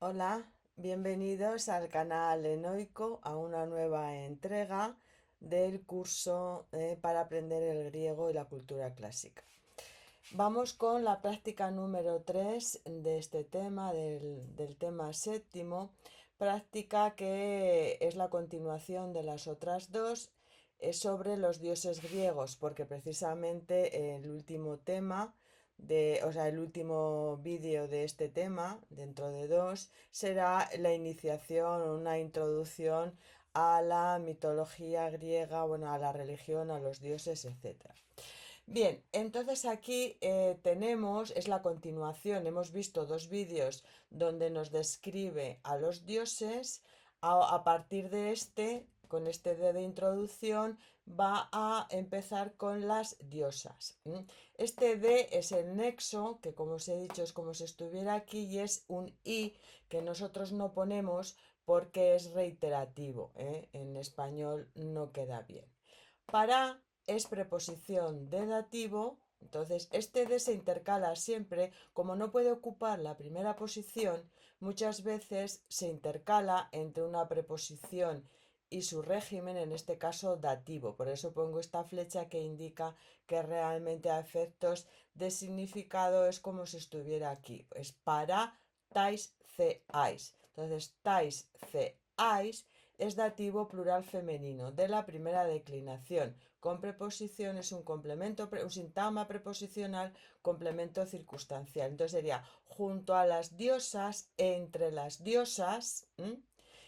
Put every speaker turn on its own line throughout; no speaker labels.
Hola, bienvenidos al canal Enoico a una nueva entrega del curso para aprender el griego y la cultura clásica. Vamos con la práctica número 3 de este tema, del tema séptimo, práctica que es la continuación de las otras dos, sobre los dioses griegos, porque precisamente el último tema el último vídeo de este tema, dentro de dos, será la iniciación, una introducción a la mitología griega, bueno, a la religión, a los dioses, etc. Bien, entonces aquí es la continuación, hemos visto dos vídeos donde nos describe a los dioses, a partir de con este D de introducción, va a empezar con las diosas. Este D es el nexo, que como os he dicho es como si estuviera aquí, y es un I que nosotros no ponemos porque es reiterativo, ¿eh? En español no queda bien. Para es preposición de dativo, entonces este de se intercala siempre, como no puede ocupar la primera posición, muchas veces se intercala entre una preposición y su régimen, en este caso dativo. Por eso pongo esta flecha que indica que realmente a efectos de significado es como si estuviera aquí. Es para tais ceáis. Entonces, tais ceáis es dativo plural femenino de la primera declinación. Con preposición es un complemento, un sintagma preposicional, complemento circunstancial. Entonces sería junto a las diosas, entre las diosas.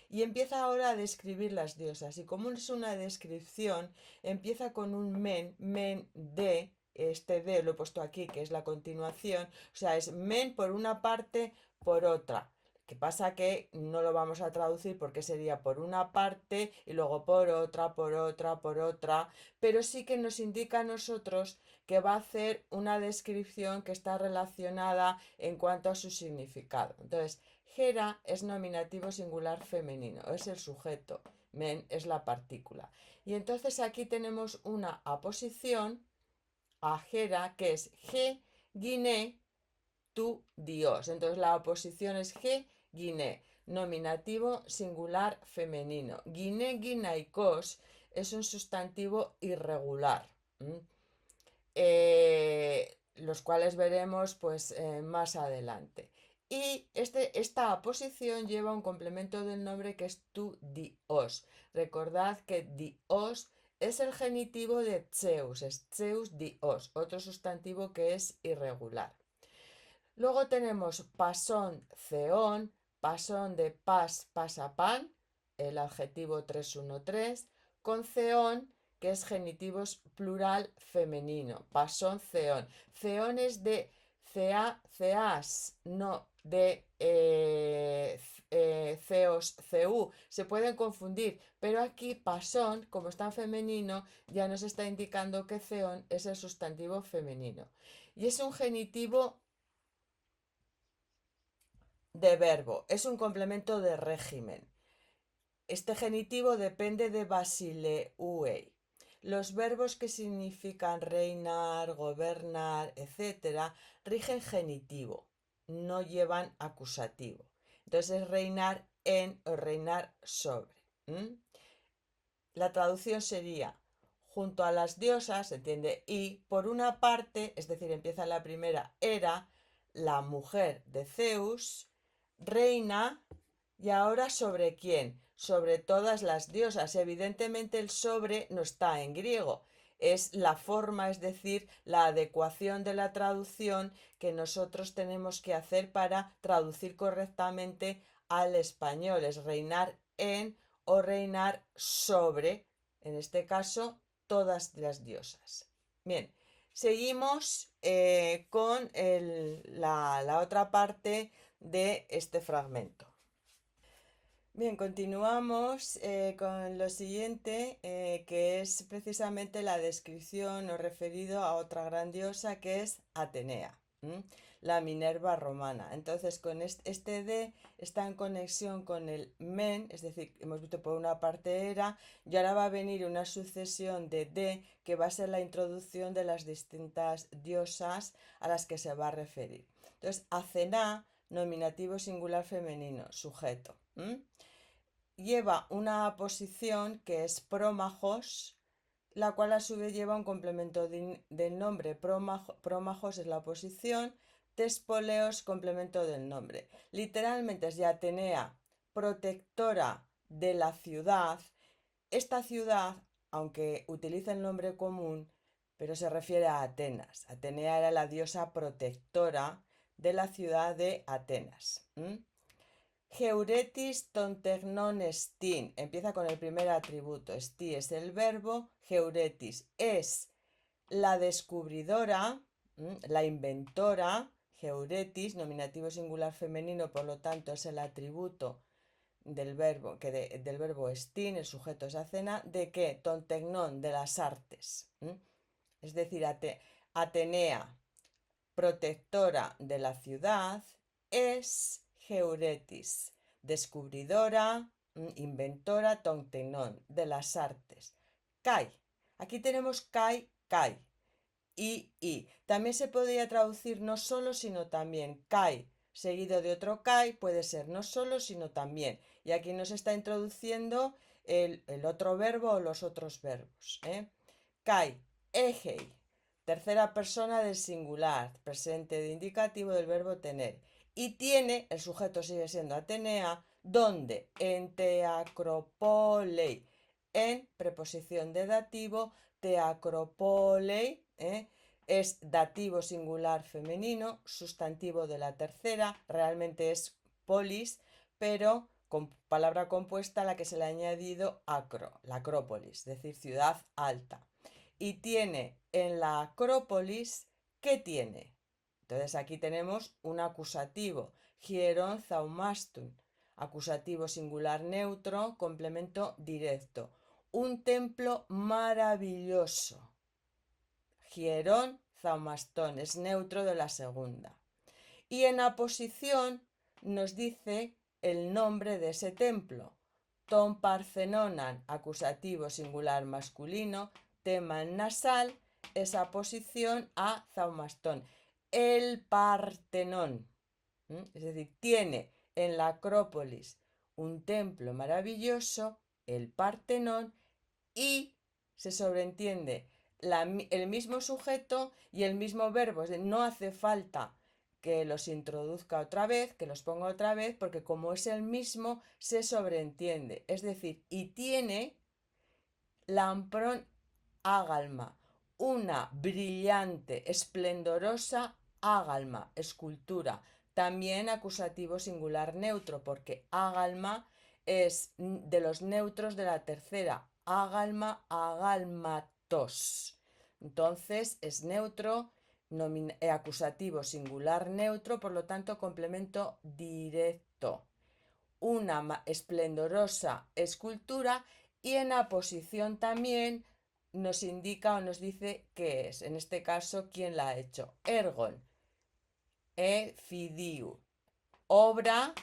Y empieza ahora a describir las diosas. Y como es una descripción, empieza con un men de, este de lo he puesto aquí, que es la continuación. O sea, es men por una parte, por otra. ¿Qué pasa? Que no lo vamos a traducir porque sería por una parte y luego por otra, por otra, por otra, pero sí que nos indica a nosotros que va a hacer una descripción que está relacionada en cuanto a su significado. Entonces, Gera es nominativo singular femenino, es el sujeto, men es la partícula. Y entonces aquí tenemos una aposición a Gera que es G, Guiné, tu Dios. Entonces la oposición es G, Guiné, nominativo singular femenino. Guiné, guinaikos es un sustantivo irregular, los cuales veremos pues más adelante. Y esta aposición lleva un complemento del nombre que es tu Dios. Recordad que Dios es el genitivo de Zeus, es Zeus Dios, otro sustantivo que es irregular. Luego tenemos pasón, ceón, pasón de pas, pasapan, el adjetivo 313, con ceón, que es genitivos plural femenino, pasón, ceón. Ceón es de cea, ceas, no de ceos, ceú. Se pueden confundir, pero aquí pasón, como está en femenino, ya nos está indicando que ceón es el sustantivo femenino. Y es un genitivo de verbo, es un complemento de régimen. Este genitivo depende de basileue. Los verbos que significan reinar, gobernar, etc., rigen genitivo, no llevan acusativo. Entonces es reinar en o reinar sobre. La traducción sería junto a las diosas, se entiende, y por una parte, es decir, empieza la primera, era la mujer de Zeus, reina, y ahora sobre quién, sobre todas las diosas. Evidentemente el sobre no está en griego, es la forma, es decir, la adecuación de la traducción que nosotros tenemos que hacer para traducir correctamente al español, es reinar en o reinar sobre, en este caso, todas las diosas. Bien, seguimos con la otra parte de este fragmento. Bien, continuamos con lo siguiente, que es precisamente la descripción o referido a otra gran diosa que es Atenea, la Minerva romana. Entonces, con este D está en conexión con el men, es decir, hemos visto por una parte era, y ahora va a venir una sucesión de D que va a ser la introducción de las distintas diosas a las que se va a referir. Entonces, Atená nominativo singular femenino, sujeto. Lleva una aposición que es prómajos, la cual a su vez lleva un complemento del nombre. Prómajos es la oposición, tespoleos complemento del nombre. Literalmente es de Atenea, protectora de la ciudad. Esta ciudad, aunque utiliza el nombre común, pero se refiere a Atenas. Atenea era la diosa protectora de la ciudad de Atenas. Geuretis tontegnon estin. Empieza con el primer atributo. Esti es el verbo. Geuretis es la descubridora, la inventora. Geuretis, nominativo singular femenino, por lo tanto es el atributo del verbo, del verbo estin, el sujeto es Acena, ¿de qué? Tontegnon, de las artes. Es decir, Atenea, protectora de la ciudad, es Geuretis, descubridora, inventora, tontegnon, de las artes. Kai, aquí tenemos kai, kai, y. También se podría traducir no solo, sino también. Kai, seguido de otro kai, puede ser no solo, sino también. Y aquí nos está introduciendo el otro verbo o los otros verbos. Kai, egei, tercera persona del singular, presente de indicativo del verbo tener. Y tiene, el sujeto sigue siendo Atenea, ¿dónde? En teacropolei, en preposición de dativo, teacropolei, es dativo singular femenino, sustantivo de la tercera, realmente es polis, pero con palabra compuesta a la que se le ha añadido acro, la acrópolis, es decir, ciudad alta. Y tiene en la acrópolis, ¿qué tiene? Entonces aquí tenemos un acusativo, hieron zaumastun, acusativo singular neutro, complemento directo. Un templo maravilloso. Hierón, zaumastón, es neutro de la segunda. Y en aposición nos dice el nombre de ese templo. Ton parthenonan, acusativo singular masculino, tema nasal, esa aposición a zaumastón. El Partenón. Es decir, tiene en la Acrópolis un templo maravilloso, el Partenón, y se sobreentiende el mismo sujeto y el mismo verbo. Es decir, no hace falta que los introduzca otra vez, que los ponga otra vez, porque como es el mismo, se sobreentiende. Es decir, y tiene lamprón ágalma, una brillante, esplendorosa ágalma, escultura. También acusativo singular neutro, porque ágalma es de los neutros de la tercera. Ágalma, agalmatos. Entonces es neutro, acusativo singular neutro, por lo tanto complemento directo. Una esplendorosa escultura, y en aposición también nos indica o nos dice qué es, en este caso, quién la ha hecho. Ergon, fidiu, obra,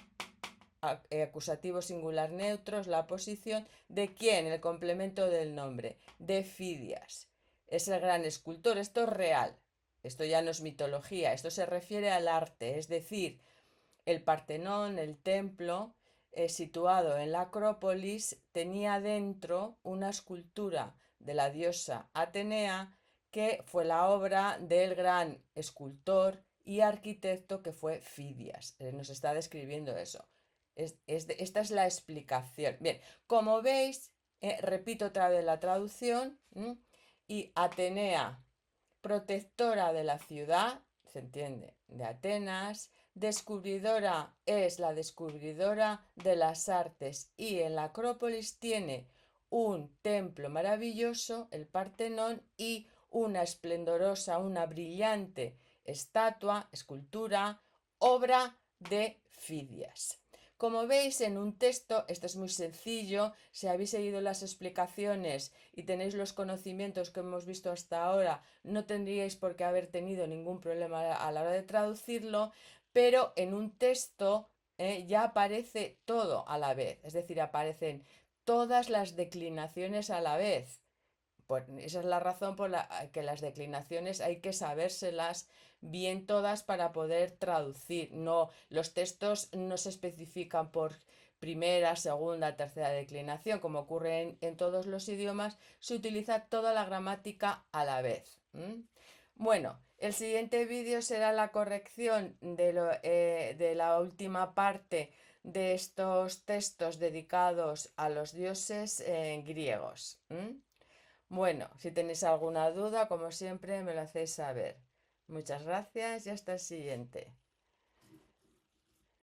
acusativo singular neutro, es la posición de quién, el complemento del nombre, de Fidias. Es el gran escultor, esto es real, esto ya no es mitología, esto se refiere al arte, es decir, el Partenón, el templo, situado en la Acrópolis, tenía dentro una escultura de la diosa Atenea, que fue la obra del gran escultor y arquitecto que fue Fidias. Nos está describiendo eso. Esta es la explicación. Bien, como veis, repito otra vez la traducción, y Atenea, protectora de la ciudad, se entiende, de Atenas, descubridora es la descubridora de las artes, y en la Acrópolis tiene un templo maravilloso, el Partenón, y una esplendorosa, una brillante estatua, escultura, obra de Fidias. Como veis en un texto, esto es muy sencillo, si habéis seguido las explicaciones y tenéis los conocimientos que hemos visto hasta ahora, no tendríais por qué haber tenido ningún problema a la hora de traducirlo, pero en un texto ya aparece todo a la vez, es decir, aparecen todas las declinaciones a la vez. Esa es la razón por la que las declinaciones hay que sabérselas bien todas para poder traducir. No, los textos no se especifican por primera, segunda, tercera declinación, como ocurre en todos los idiomas, se utiliza toda la gramática a la vez. Bueno, el siguiente vídeo será la corrección de la última parte de estos textos dedicados a los dioses griegos. Bueno, si tenéis alguna duda, como siempre, me lo hacéis saber. Muchas gracias y hasta el siguiente.